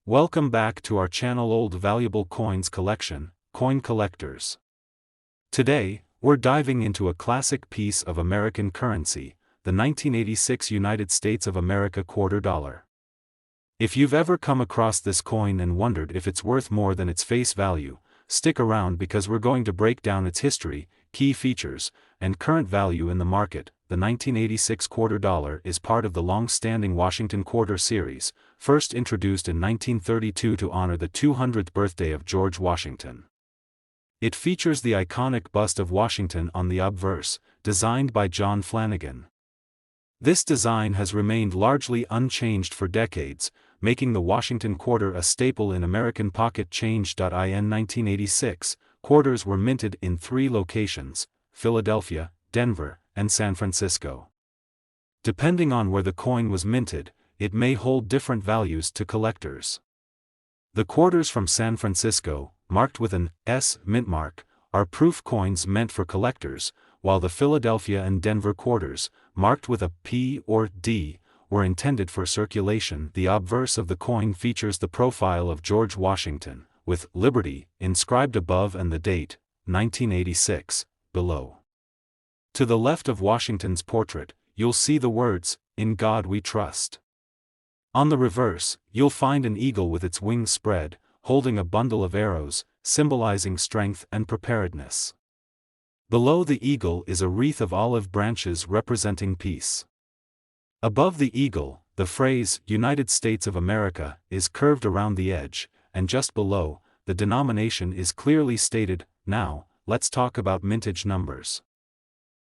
Welcome back to our channel Old Valuable Coins Collection, Coin Collectors. Today, we're diving into a classic piece of American currency, the 1986 United States of America quarter dollar. If you've ever come across this coin and wondered if it's worth more than its face value, stick around because we're going to break down its history, key features, and current value in the market. The 1986 quarter dollar is part of the long-standing Washington Quarter series, first introduced in 1932 to honor the 200th birthday of George Washington. It features the iconic bust of Washington on the obverse, designed by John Flanagan. This design has remained largely unchanged for decades, making the Washington quarter a staple in American pocket change. In 1986, quarters were minted in 3 locations: Philadelphia, Denver, and San Francisco. Depending on where the coin was minted, it may hold different values to collectors. The quarters from San Francisco, marked with an S mint mark, are proof coins meant for collectors, while the Philadelphia and Denver quarters, marked with a P or D, were intended for circulation. The obverse of the coin features the profile of George Washington, with Liberty inscribed above and the date, 1986, below. To the left of Washington's portrait, you'll see the words, "In God We Trust." On the reverse, you'll find an eagle with its wings spread, holding a bundle of arrows, symbolizing strength and preparedness. Below the eagle is a wreath of olive branches representing peace. Above the eagle, the phrase, "United States of America," is curved around the edge, and just below, the denomination is clearly stated. Now, let's talk about mintage numbers.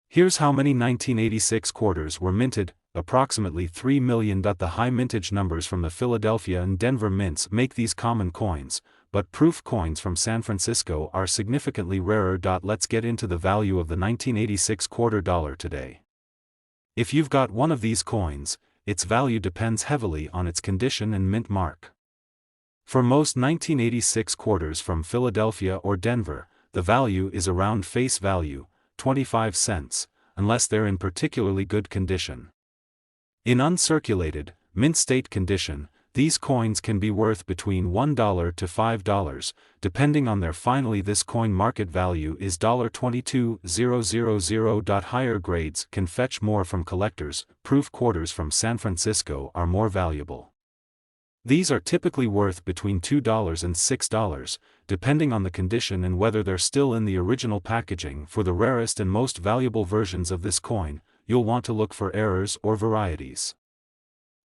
Here's how many 1986 quarters were minted: approximately 3 million. The high mintage numbers from the Philadelphia and Denver mints make these common coins, but proof coins from San Francisco are significantly rarer. Let's get into the value of the 1986 quarter dollar today. If you've got one of these coins, its value depends heavily on its condition and mint mark. For most 1986 quarters from Philadelphia or Denver, the value is around face value, 25 cents, unless they're in particularly good condition. In uncirculated, mint state condition, these coins can be worth between $1 to $5, depending on their finally. This coin market value is $22,000. Higher grades can fetch more from collectors. Proof quarters from San Francisco are more valuable. These are typically worth between $2 and $6, depending on the condition and whether they're still in the original packaging. For the rarest and most valuable versions of this coin, you'll want to look for errors or varieties.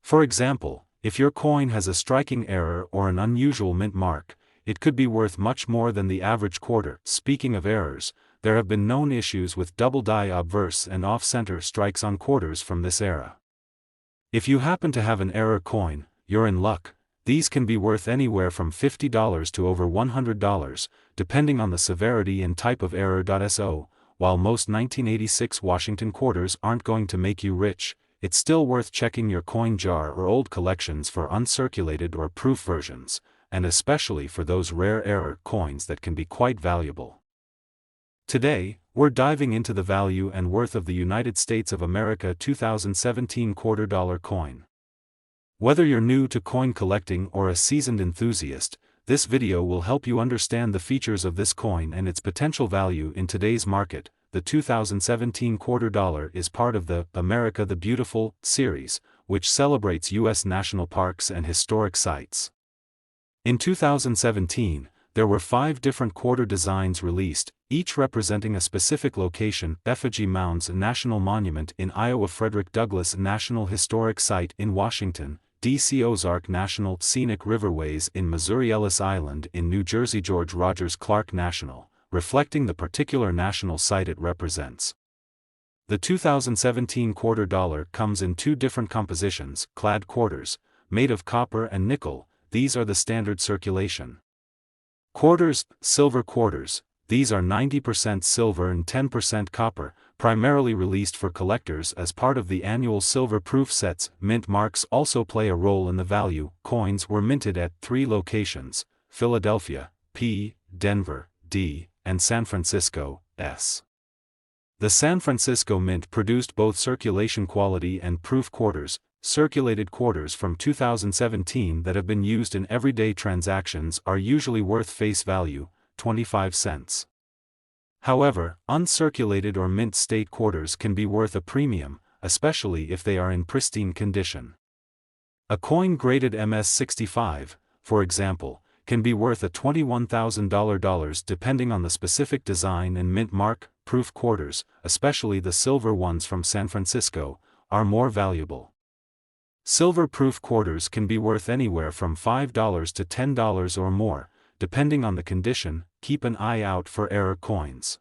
For example, if your coin has a striking error or an unusual mint mark, it could be worth much more than the average quarter. Speaking of errors, there have been known issues with double die obverse and off-center strikes on quarters from this era. If you happen to have an error coin, you're in luck. These can be worth anywhere from $50 to over $100, depending on the severity and type of error. So, while most 1986 Washington quarters aren't going to make you rich, it's still worth checking your coin jar or old collections for uncirculated or proof versions, and especially for those rare error coins that can be quite valuable. Today, we're diving into the value and worth of the United States of America 2017 quarter dollar coin. Whether you're new to coin collecting or a seasoned enthusiast, this video will help you understand the features of this coin and its potential value in today's market. The 2017 quarter dollar is part of the America the Beautiful series, which celebrates U.S. national parks and historic sites. In 2017, there were 5 different quarter designs released, each representing a specific location: Effigy Mounds National Monument in Iowa, Frederick Douglass National Historic Site in Washington, D.C. Ozark National Scenic Riverways in Missouri, Ellis Island in New Jersey, George Rogers Clark National, reflecting the particular national site it represents. The 2017 quarter dollar comes in 2 different compositions: clad quarters, made of copper and nickel. These are the standard circulation. Quarters, silver quarters. These are 90% silver and 10% copper, primarily released for collectors as part of the annual silver proof sets. Mint marks also play a role in the value. Coins were minted at 3 locations: Philadelphia, P, Denver, D, and San Francisco, S. The San Francisco Mint produced both circulation quality and proof quarters, circulated quarters from 2017 that have been used in everyday transactions are usually worth face value, 25 cents. However, uncirculated or mint state quarters can be worth a premium, especially if they are in pristine condition. A coin graded MS-65, for example, can be worth a $21,000 depending on the specific design, and mint mark proof quarters, especially the silver ones from San Francisco, are more valuable. Silver proof quarters can be worth anywhere from $5 to $10 or more, depending on the condition. Keep an eye out for error coins.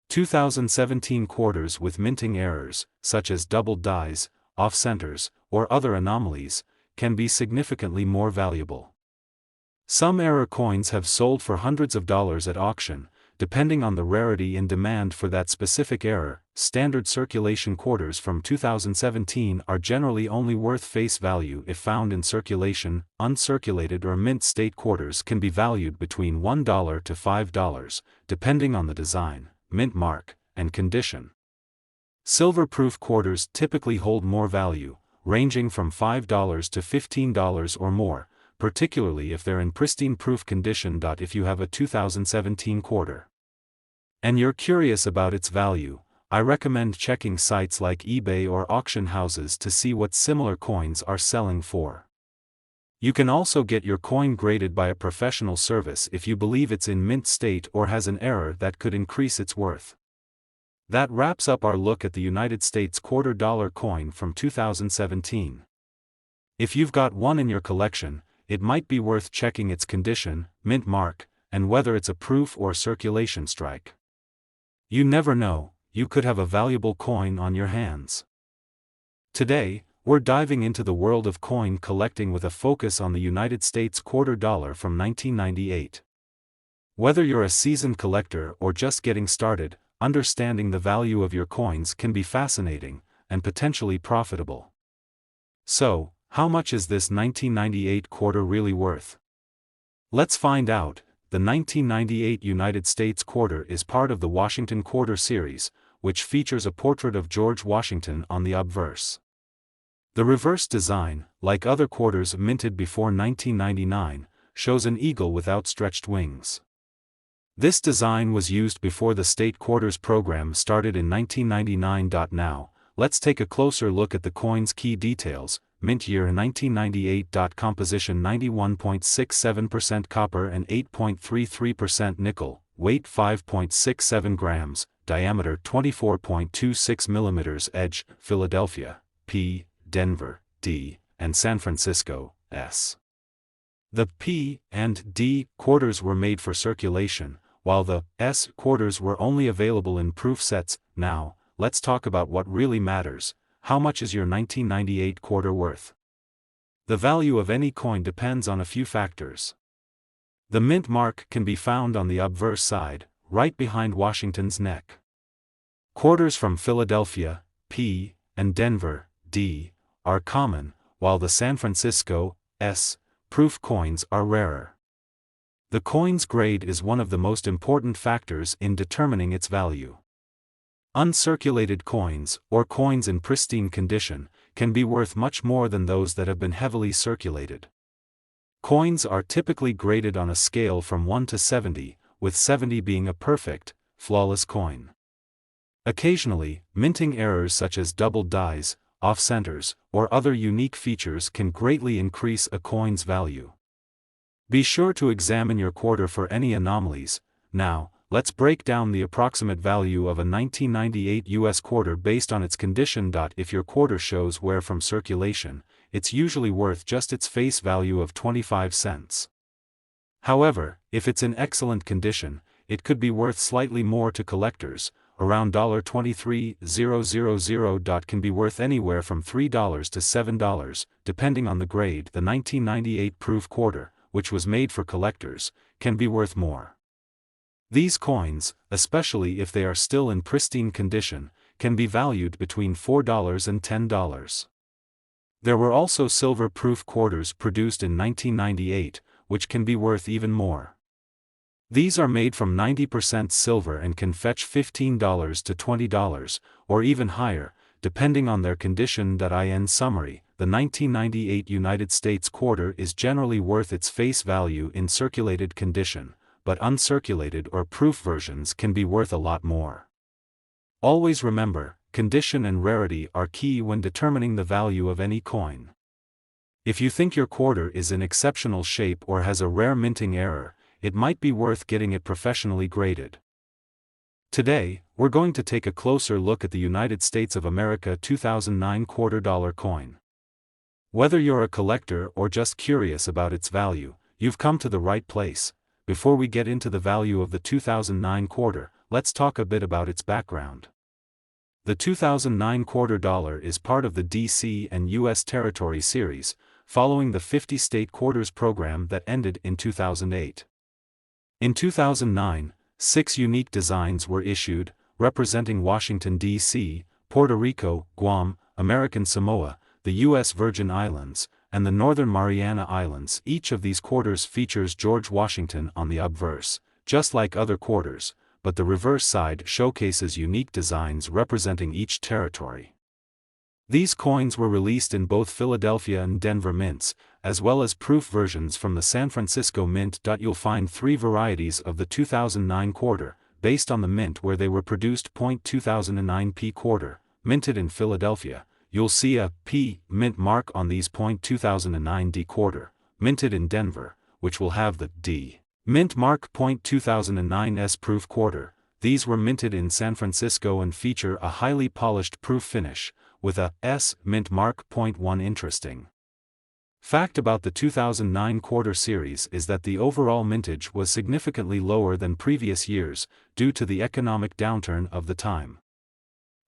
2017 quarters with minting errors, such as doubled dies, off-centers, or other anomalies, can be significantly more valuable. Some error coins have sold for hundreds of dollars at auction, depending on the rarity and demand for that specific error. Standard circulation quarters from 2017 are generally only worth face value if found in circulation. Uncirculated or mint state quarters can be valued between $1 to $5, depending on the design, mint mark, and condition. Silver-proof quarters typically hold more value, ranging from $5 to $15 or more, particularly if they're in pristine proof condition. If you have a 2017 quarter and you're curious about its value, I recommend checking sites like eBay or auction houses to see what similar coins are selling for. You can also get your coin graded by a professional service if you believe it's in mint state or has an error that could increase its worth. That wraps up our look at the United States $quarter coin from 2017. If you've got one in your collection, it might be worth checking its condition, mint mark, and whether it's a proof or circulation strike. You never know, you could have a valuable coin on your hands. Today, we're diving into the world of coin collecting with a focus on the United States $quarter from 1998. Whether you're a seasoned collector or just getting started, understanding the value of your coins can be fascinating and potentially profitable. So, how much is this 1998 quarter really worth? Let's find out. The 1998 United States quarter is part of the Washington Quarter series, which features a portrait of George Washington on the obverse. The reverse design, like other quarters minted before 1999, shows an eagle with outstretched wings. This design was used before the state quarters program started in 1999. Now, let's take a closer look at the coin's key details. Mint year 1998. Composition 91.67% copper and 8.33% nickel, weight 5.67 grams, diameter 24.26 millimeters. Edge, Philadelphia, P, Denver, D, and San Francisco, S. The P and D quarters were made for circulation, while the S quarters were only available in proof sets. Now, let's talk about what really matters. How much is your 1998 quarter worth? The value of any coin depends on a few factors. The mint mark can be found on the obverse side, right behind Washington's neck. Quarters from Philadelphia, P, and Denver, D, are common, while the San Francisco, S, proof coins are rarer. The coin's grade is one of the most important factors in determining its value. Uncirculated coins, or coins in pristine condition, can be worth much more than those that have been heavily circulated. Coins are typically graded on a scale from 1 to 70, with 70 being a perfect, flawless coin. Occasionally, minting errors such as doubled dies, off-centers, or other unique features can greatly increase a coin's value. Be sure to examine your quarter for any anomalies. Now, let's break down the approximate value of a 1998 U.S. quarter based on its condition. If your quarter shows wear from circulation, it's usually worth just its face value of 25 cents. However, if it's in excellent condition, it could be worth slightly more to collectors, around $23,000. Can be worth anywhere from $3 to $7, depending on the grade. The 1998 proof quarter, which was made for collectors, can be worth more. These coins, especially if they are still in pristine condition, can be valued between $4 and $10. There were also silver-proof quarters produced in 1998, which can be worth even more. These are made from 90% silver and can fetch $15 to $20, or even higher, depending on their condition. In summary, the the 1998 United States quarter is generally worth its face value in circulated condition, but uncirculated or proof versions can be worth a lot more. Always remember, condition and rarity are key when determining the value of any coin. If you think your quarter is in exceptional shape or has a rare minting error, it might be worth getting it professionally graded. Today, we're going to take a closer look at the United States of America 2009 quarter-dollar coin. Whether you're a collector or just curious about its value, you've come to the right place. Before we get into the value of the 2009 quarter, let's talk a bit about its background. The 2009 quarter dollar is part of the DC and U.S. Territory series, following the 50-state quarters program that ended in 2008. In 2009, 6 unique designs were issued, representing Washington, D.C., Puerto Rico, Guam, American Samoa, the U.S. Virgin Islands, and the Northern Mariana Islands. Each of these quarters features George Washington on the obverse, just like other quarters, but the reverse side showcases unique designs representing each territory. These coins were released in both Philadelphia and Denver mints, as well as proof versions from the San Francisco Mint. You'll find 3 varieties of the 2009 quarter, based on the mint where they were produced. 2009 P quarter, minted in Philadelphia. You'll see a P mint mark on these. 2009 D quarter, minted in Denver, which will have the D mint mark. 2009 S proof quarter, these were minted in San Francisco and feature a highly polished proof finish, with a S mint mark. 1 Interesting fact about the 2009 quarter series is that the overall mintage was significantly lower than previous years, due to the economic downturn of the time.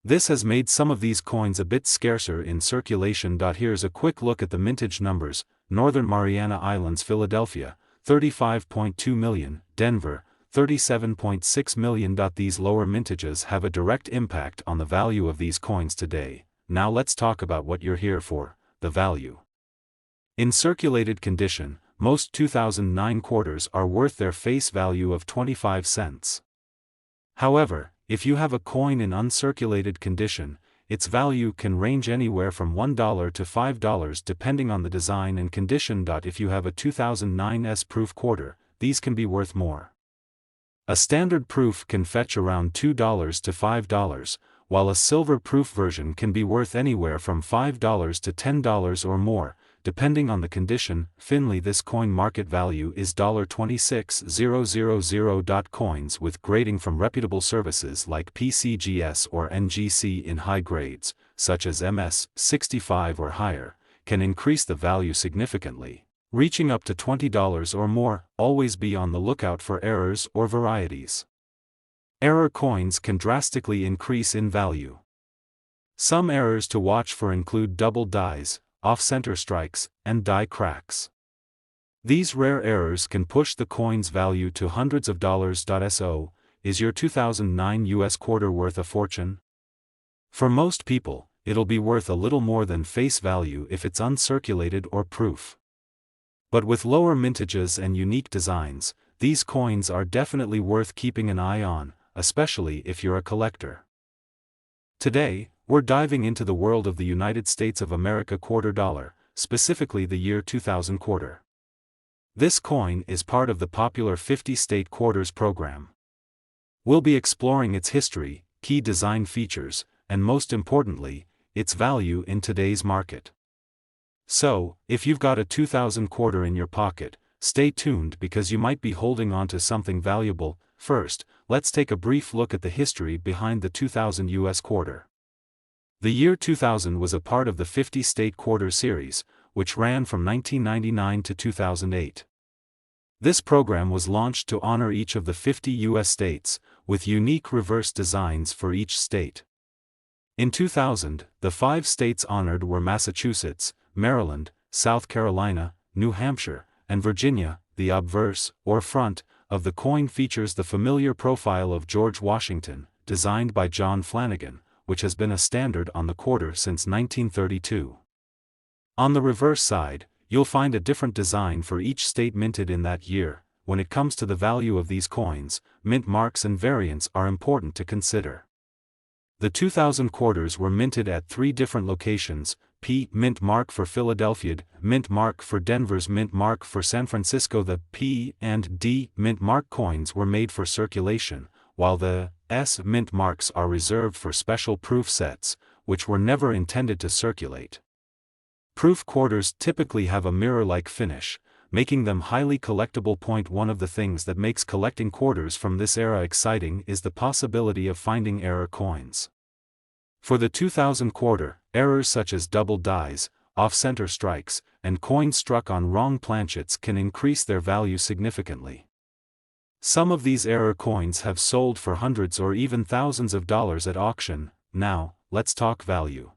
This has made some of these coins a bit scarcer in circulation. Here's a quick look at the mintage numbers: Northern Mariana Islands, Philadelphia, 35.2 million, Denver, 37.6 million. These lower mintages have a direct impact on the value of these coins today. Now let's talk about what you're here for, the value. In circulated condition, most 2009 quarters are worth their face value of 25 cents. However, if you have a coin in uncirculated condition, its value can range anywhere from $1 to $5 depending on the design and condition. If you have a 2009 S proof quarter, these can be worth more. A standard proof can fetch around $2 to $5, while a silver proof version can be worth anywhere from $5 to $10 or more, depending on the condition. Finally, this coin market value is $26000. Coins with grading from reputable services like PCGS or NGC in high grades, such as MS 65 or higher, can increase the value significantly, reaching up to $20 or more. Always be on the lookout for errors or varieties. Error coins can drastically increase in value. Some errors to watch for include double dies, off-center strikes, and die cracks. These rare errors can push the coin's value to hundreds of dollars. So, is your 2009 US quarter worth a fortune? For most people, it'll be worth a little more than face value if it's uncirculated or proof. But with lower mintages and unique designs, these coins are definitely worth keeping an eye on, especially if you're a collector. Today, we're diving into the world of the United States of America quarter dollar, specifically the year 2000 quarter. This coin is part of the popular 50-state quarters program. We'll be exploring its history, key design features, and most importantly, its value in today's market. So, if you've got a 2000 quarter in your pocket, stay tuned because you might be holding on to something valuable. First, let's take a brief look at the history behind the 2000 US quarter. The year 2000 was a part of the 50-state quarter series, which ran from 1999 to 2008. This program was launched to honor each of the 50 U.S. states, with unique reverse designs for each state. In 2000, the 5 states honored were Massachusetts, Maryland, South Carolina, New Hampshire, and Virginia. The obverse, or front, of the coin features the familiar profile of George Washington, designed by John Flanagan, which has been a standard on the quarter since 1932. On the reverse side, you'll find a different design for each state minted in that year. When it comes to the value of these coins, mint marks and variants are important to consider. The 2000 quarters were minted at 3 different locations: P mint mark for Philadelphia, mint mark for Denver's, mint mark for San Francisco. The P and D mint mark coins were made for circulation, while the S mint marks are reserved for special proof sets, which were never intended to circulate. Proof quarters typically have a mirror-like finish, making them highly collectible. One of the things that makes collecting quarters from this era exciting is the possibility of finding error coins. For the 2000 quarter, errors such as double dies, off-center strikes, and coins struck on wrong planchets can increase their value significantly. Some of these error coins have sold for hundreds or even thousands of dollars at auction. Now, let's talk value.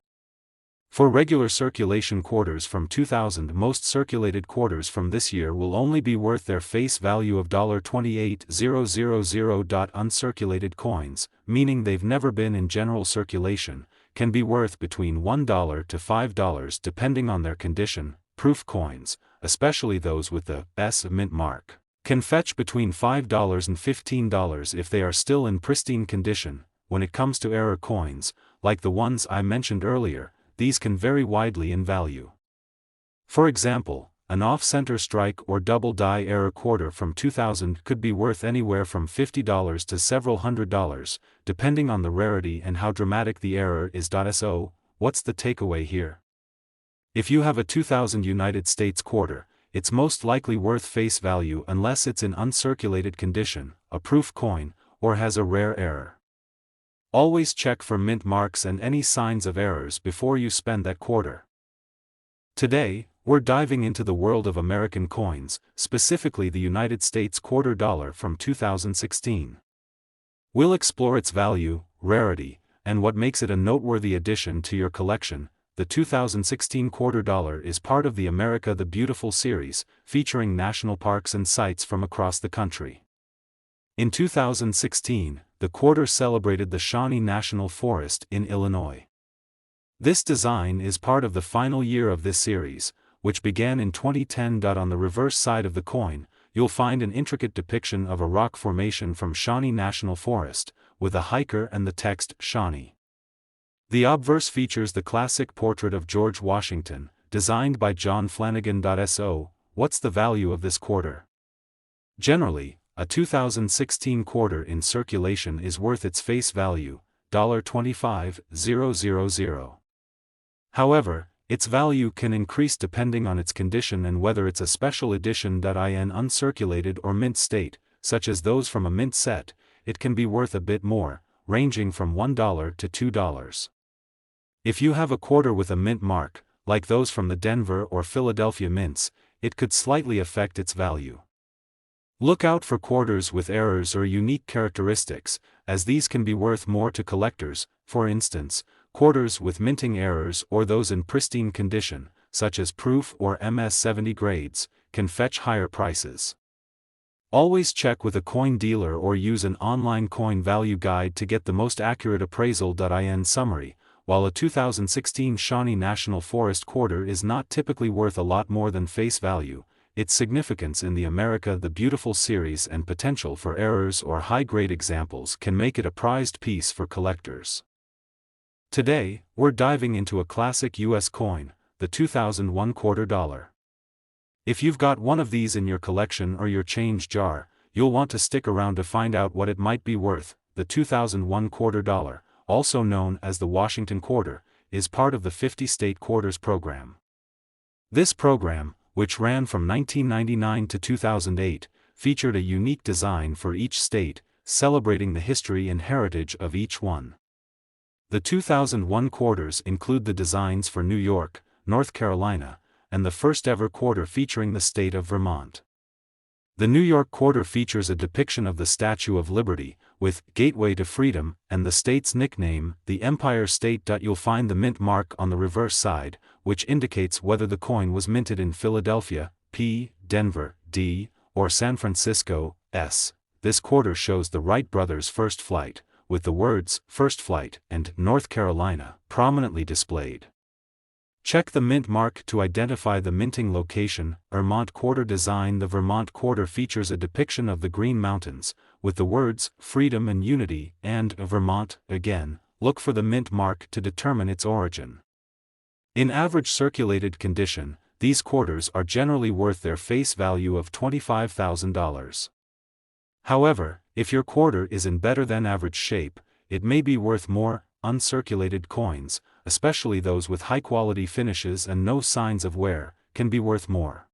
For regular circulation quarters from 2000, most circulated quarters from this year will only be worth their face value of $28000. Uncirculated coins, meaning they've never been in general circulation, can be worth between $1 to $5 depending on their condition. Proof coins, especially those with the S mint mark, can fetch between $5 and $15 if they are still in pristine condition. When it comes to error coins, like the ones I mentioned earlier, these can vary widely in value. For example, an off-center strike or double die error quarter from 2000 could be worth anywhere from $50 to several $100s, depending on the rarity and how dramatic the error is. So, what's the takeaway here? If you have a 2000 United States quarter, it's most likely worth face value unless it's in uncirculated condition, a proof coin, or has a rare error. Always check for mint marks and any signs of errors before you spend that quarter. Today, we're diving into the world of American coins, specifically the United States quarter dollar from 2016. We'll explore its value, rarity, and what makes it a noteworthy addition to your collection. The 2016 quarter dollar is part of the America the Beautiful series, featuring national parks and sites from across the country. In 2016, the quarter celebrated the Shawnee National Forest in Illinois. This design is part of the final year of this series, which began in 2010. On the reverse side of the coin, you'll find an intricate depiction of a rock formation from Shawnee National Forest, with a hiker and the text Shawnee. The obverse features the classic portrait of George Washington, designed by John Flanagan. So, what's the value of this quarter? Generally, a 2016 quarter in circulation is worth its face value, $25,000. However, its value can increase depending on its condition and whether it's a special edition. In uncirculated or mint state, such as those from a mint set, it can be worth a bit more, ranging from $1 to $2. If you have a quarter with a mint mark, like those from the Denver or Philadelphia mints, it could slightly affect its value. Look out for quarters with errors or unique characteristics, as these can be worth more to collectors. For instance, quarters with minting errors or those in pristine condition, such as proof or MS-70 grades, can fetch higher prices. Always check with a coin dealer or use an online coin value guide to get the most accurate appraisal. In summary, while a 2016 Shawnee National Forest quarter is not typically worth a lot more than face value, its significance in the America the Beautiful series and potential for errors or high-grade examples can make it a prized piece for collectors. Today, we're diving into a classic U.S. coin, the 2001 quarter dollar. If you've got one of these in your collection or your change jar, you'll want to stick around to find out what it might be worth. The 2001 quarter dollar, also known as the Washington quarter, is part of the 50-state quarters program. This program, which ran from 1999 to 2008, featured a unique design for each state, celebrating the history and heritage of each one. The 2001 quarters include the designs for New York, North Carolina, and the first-ever quarter featuring the state of Vermont. The New York quarter features a depiction of the Statue of Liberty, with Gateway to Freedom, and the state's nickname, the Empire State. You'll find the mint mark on the reverse side, which indicates whether the coin was minted in Philadelphia, P, Denver, D, or San Francisco, S. This quarter shows the Wright brothers' first flight, with the words First Flight and North Carolina prominently displayed. Check the mint mark to identify the minting location. Vermont quarter design. The Vermont quarter features a depiction of the Green Mountains, with the words Freedom and Unity and Vermont. Again, look for the mint mark to determine its origin. In average circulated condition, these quarters are generally worth their face value of $25,000. However, if your quarter is in better than average shape, it may be worth more. Uncirculated coins, especially those with high-quality finishes and no signs of wear, can be worth more.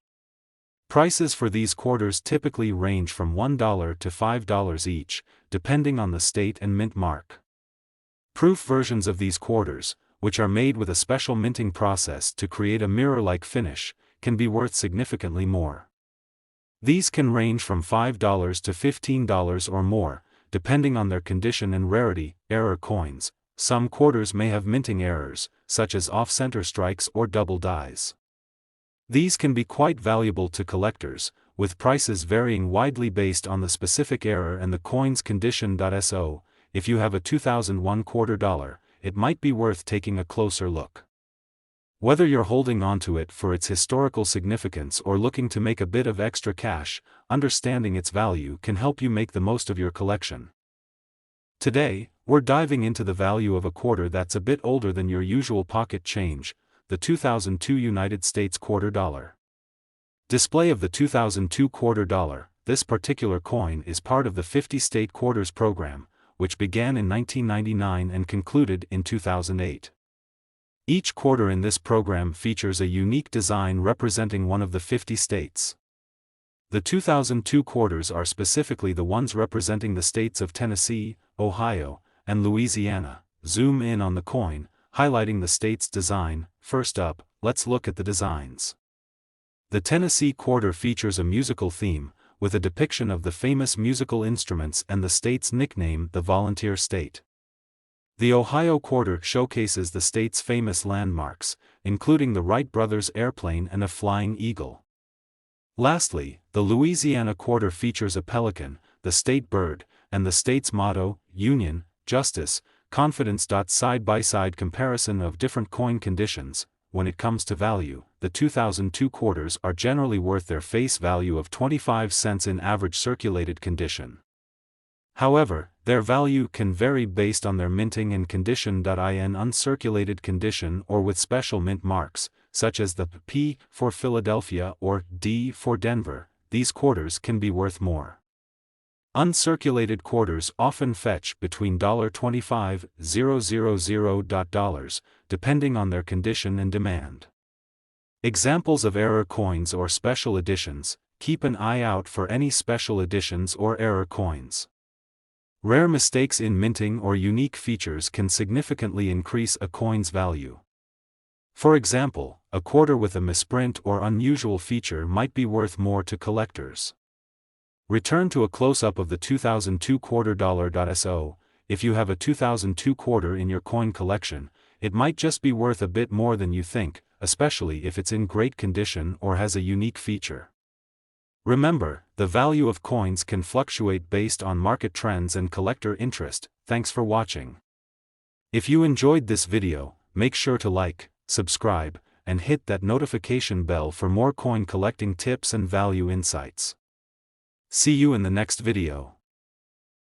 Prices for these quarters typically range from $1 to $5 each, depending on the state and mint mark. Proof versions of these quarters, which are made with a special minting process to create a mirror-like finish, can be worth significantly more. These can range from $5 to $15 or more, depending on their condition and rarity. Error coins. Some quarters may have minting errors, such as off-center strikes or double dies. These can be quite valuable to collectors, with prices varying widely based on the specific error and the coin's condition. So, if you have a 2001 quarter dollar, it might be worth taking a closer look. Whether you're holding onto it for its historical significance or looking to make a bit of extra cash, understanding its value can help you make the most of your collection. Today, we're diving into the value of a quarter that's a bit older than your usual pocket change, the 2002 United States quarter dollar. Display of the 2002 quarter dollar. This particular coin is part of the 50-state quarters program, which began in 1999 and concluded in 2008. Each quarter in this program features a unique design representing one of the 50 states. The 2002 quarters are specifically the ones representing the states of Tennessee, Ohio, and Louisiana. Zoom in on the coin, highlighting the state's design. First up, let's look at the designs. The Tennessee quarter features a musical theme, with a depiction of the famous musical instruments and the state's nickname, the Volunteer State. The Ohio quarter showcases the state's famous landmarks, including the Wright brothers' airplane and a flying eagle. Lastly, the Louisiana quarter features a pelican, the state bird, and the state's motto, Union, Justice, Confidence. Side-by-side comparison of different coin conditions. When it comes to value, the 2002 quarters are generally worth their face value of 25 cents in average circulated condition. However, their value can vary based on their minting and condition. In uncirculated condition or with special mint marks, such as the P for Philadelphia or D for Denver, these quarters can be worth more. Uncirculated quarters often fetch between $25,000, depending on their condition and demand. Examples of error coins or special editions. Keep an eye out for any special editions or error coins. Rare mistakes in minting or unique features can significantly increase a coin's value. For example, a quarter with a misprint or unusual feature might be worth more to collectors. Return to a close-up of the 2002 quarter dollar. So, if you have a 2002 quarter in your coin collection, it might just be worth a bit more than you think, especially if it's in great condition or has a unique feature. Remember, the value of coins can fluctuate based on market trends and collector interest. Thanks for watching. If you enjoyed this video, make sure to like, subscribe, and hit that notification bell for more coin collecting tips and value insights. See you in the next video.